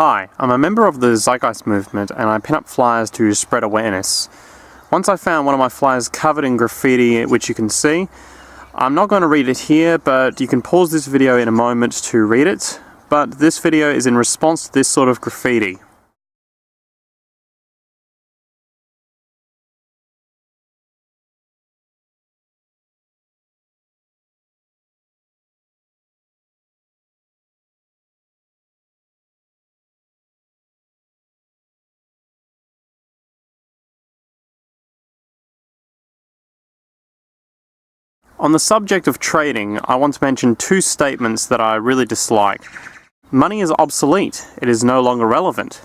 Hi, I'm a member of the Zeitgeist movement and I pin up flyers to spread awareness. Once I found one of my flyers covered in graffiti, which you can see. I'm not going to read it here, but you can pause this video in a moment to read it. But this video is in response to this sort of graffiti. On the subject of trading, I want to mention two statements that I really dislike. Money is obsolete. It is no longer relevant.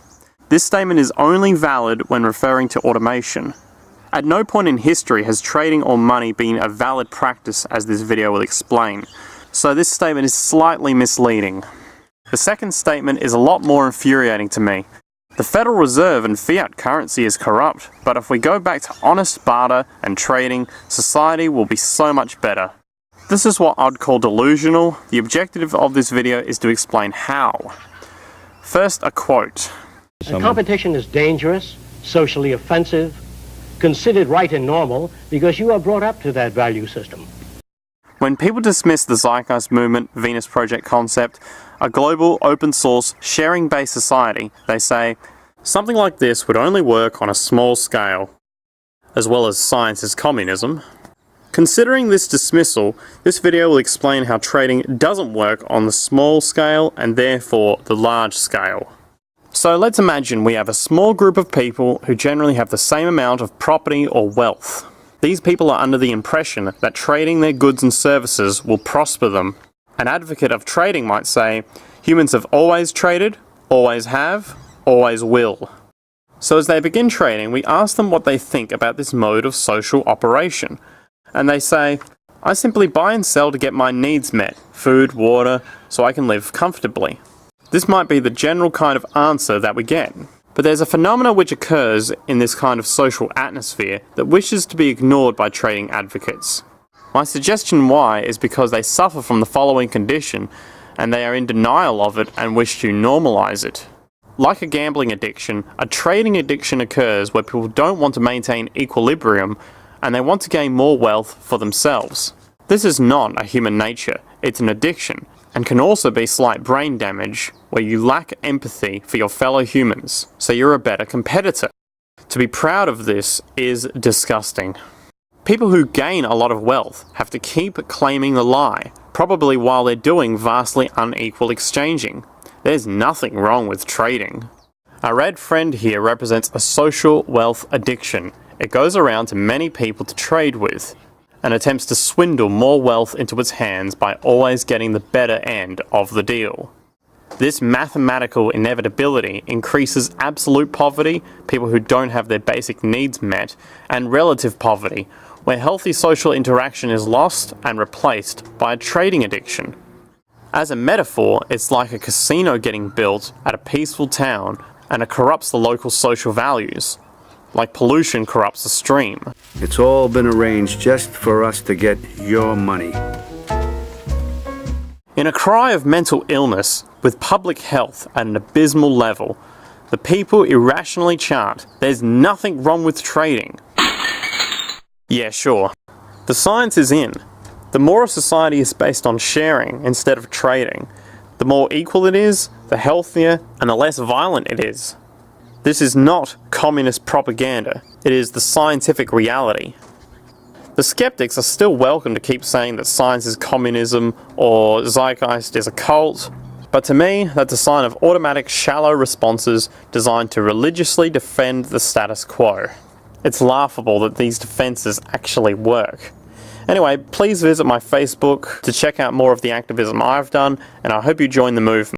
This statement is only valid when referring to automation. At no point in history has trading or money been a valid practice, as this video will explain. So this statement is slightly misleading. The second statement is a lot more infuriating to me. The Federal Reserve and fiat currency is corrupt, but if we go back to honest barter and trading, society will be so much better. This is what I'd call delusional. The objective of this video is to explain how. First, a quote. Competition is dangerous, socially offensive, considered right and normal because you are brought up to that value system. When people dismiss the Zeitgeist movement, Venus Project concept, a global, open-source, sharing-based society, they say, something like this would only work on a small scale, as well as science is communism. Considering this dismissal, this video will explain how trading doesn't work on the small scale and therefore the large scale. So let's imagine we have a small group of people who generally have the same amount of property or wealth. These people are under the impression that trading their goods and services will prosper them. An advocate of trading might say, humans have always traded, always have, always will. So as they begin trading, we ask them what they think about this mode of social operation. And they say, I simply buy and sell to get my needs met, food, water, so I can live comfortably. This might be the general kind of answer that we get. But there's a phenomenon which occurs in this kind of social atmosphere that wishes to be ignored by trading advocates. My suggestion why is because they suffer from the following condition, and they are in denial of it and wish to normalize it. Like a gambling addiction, a trading addiction occurs where people don't want to maintain equilibrium, and they want to gain more wealth for themselves. This is not a human nature, it's an addiction, and can also be slight brain damage, where you lack empathy for your fellow humans, so you're a better competitor. To be proud of this is disgusting. People who gain a lot of wealth have to keep claiming the lie, probably while they're doing vastly unequal exchanging. There's nothing wrong with trading. Our red friend here represents a social wealth addiction. It goes around to many people to trade with, and attempts to swindle more wealth into its hands by always getting the better end of the deal. This mathematical inevitability increases absolute poverty, people who don't have their basic needs met, and relative poverty, where healthy social interaction is lost and replaced by a trading addiction. As a metaphor, it's like a casino getting built at a peaceful town, and it corrupts the local social values, like pollution corrupts a stream. It's all been arranged just for us to get your money. In a cry of mental illness, with public health at an abysmal level, the people irrationally chant, there's nothing wrong with trading. Yeah, sure. The science is in. The more a society is based on sharing instead of trading, the more equal it is, the healthier, and the less violent it is. This is not communist propaganda, it is the scientific reality. The skeptics are still welcome to keep saying that science is communism or Zeitgeist is a cult, but to me, that's a sign of automatic shallow responses designed to religiously defend the status quo. It's laughable that these defenses actually work. Anyway, please visit my Facebook to check out more of the activism I've done, and I hope you join the movement.